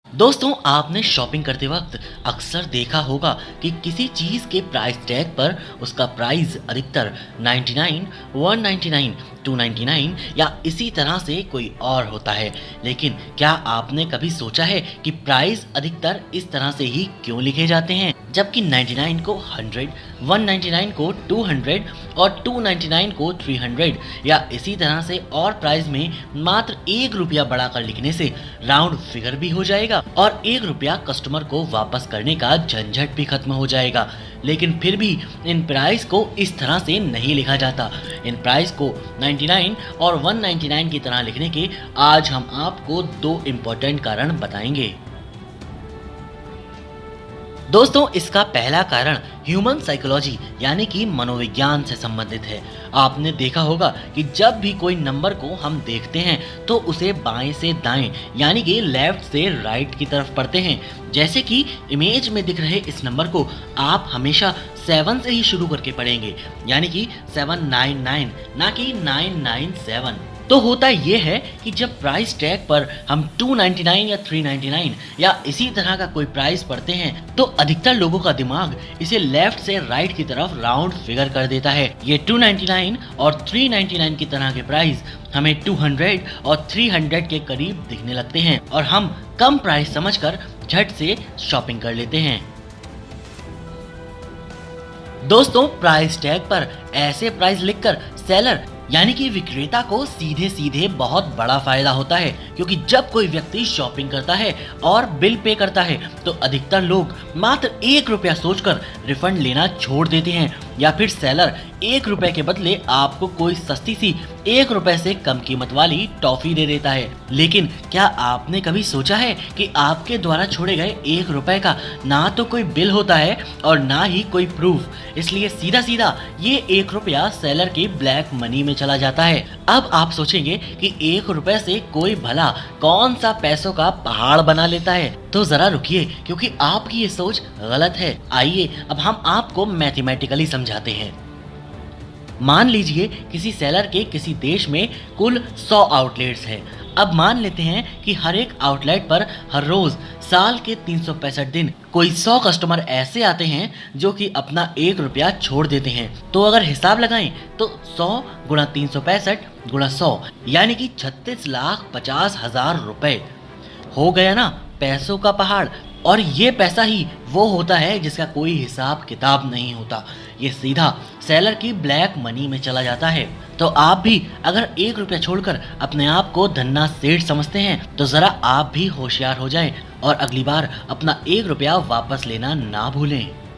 दोस्तों, आपने शॉपिंग करते वक्त अक्सर देखा होगा कि किसी चीज़ के प्राइस टैग पर उसका प्राइस अधिकतर 99, 199, 299 या इसी तरह से कोई और होता है। लेकिन क्या आपने कभी सोचा है कि प्राइस अधिकतर इस तरह से ही क्यों लिखे जाते हैं, जबकि 99 को 100, 199 को 200 और 299 को 300 या इसी तरह से और प्राइस में मात्र 1 रुपया बढ़ाकर लिखने से राउंड फिगर भी हो जाएगा और 1 रुपया कस्टमर को वापस करने का झंझट भी खत्म हो जाएगा। लेकिन फिर भी इन प्राइस को इस तरह से नहीं लिखा जाता। इन प्राइस को 99 और 199 की तरह लिखने के आज हम आपको 2 इम्पोर्टेंट कारण बताएंगे। दोस्तों, इसका पहला कारण ह्यूमन साइकोलॉजी यानी कि मनोविज्ञान से संबंधित है। आपने देखा होगा कि जब भी कोई नंबर को हम देखते हैं तो उसे बाएं से दाएं यानी कि लेफ्ट से राइट की तरफ पढ़ते हैं। जैसे कि इमेज में दिख रहे इस नंबर को आप हमेशा 7 से ही शुरू करके पढ़ेंगे, यानी कि 799 ना कि 997। तो होता ये है कि जब प्राइस टैग पर हम 299 या 399 या इसी तरह का कोई प्राइस पढ़ते हैं तो अधिकतर लोगों का दिमाग इसे लेफ्ट से राइट की तरफ राउंड फिगर कर देता है। ये 299 और 399 की तरह के प्राइस हमें 200 और 300 के करीब दिखने लगते हैं और हम कम प्राइस समझकर झट से शॉपिंग कर लेते हैं। दोस्तों, प्राइस टैग पर ऐसे प्राइस लिखकर सेलर यानी कि विक्रेता को सीधे सीधे बहुत बड़ा फायदा होता है, क्योंकि जब कोई व्यक्ति शॉपिंग करता है और बिल पे करता है तो अधिकतर लोग मात्र 1 रुपया सोचकर रिफंड लेना छोड़ देते हैं या फिर सेलर 1 रुपए के बदले आपको कोई सस्ती सी 1 रुपए से कम कीमत वाली टॉफी दे देता है। लेकिन क्या आपने कभी सोचा है कि आपके द्वारा छोड़े गए 1 रुपए का ना तो कोई बिल होता है और ना ही कोई प्रूफ, इसलिए सीधा सीधा ये 1 रुपया सेलर की ब्लैक मनी में चला जाता है। अब आप सोचेंगे कि 1 रुपए से कोई भला कौन सा पैसों का पहाड़ बना लेता है, तो जरा रुकिए, क्योंकि आपकी ये सोच गलत है। आइए अब हम आपको मैथमेटिकली समझाते हैं। मान लीजिए किसी सेलर के किसी देश में कुल 100 आउटलेट्स हैं। अब मान लेते हैं कि हर एक आउटलेट पर हर रोज साल के 365 दिन कोई 100 कस्टमर ऐसे आते हैं जो कि अपना 1 रुपया छोड़ देते हैं। तो अगर हिसाब लगाएं तो 100 गुणा 365 गुणा 100 यानी कि 36,50,000 रुपए हो गया ना पैसों का पहाड़। और ये पैसा ही वो होता है जिसका कोई हिसाब किताब नहीं होता, ये सीधा सेलर की ब्लैक मनी में चला जाता है। तो आप भी अगर 1 रुपया छोड़कर अपने आप को धन्ना सेठ समझते हैं तो जरा आप भी होशियार हो जाएं और अगली बार अपना 1 रुपया वापस लेना ना भूलें।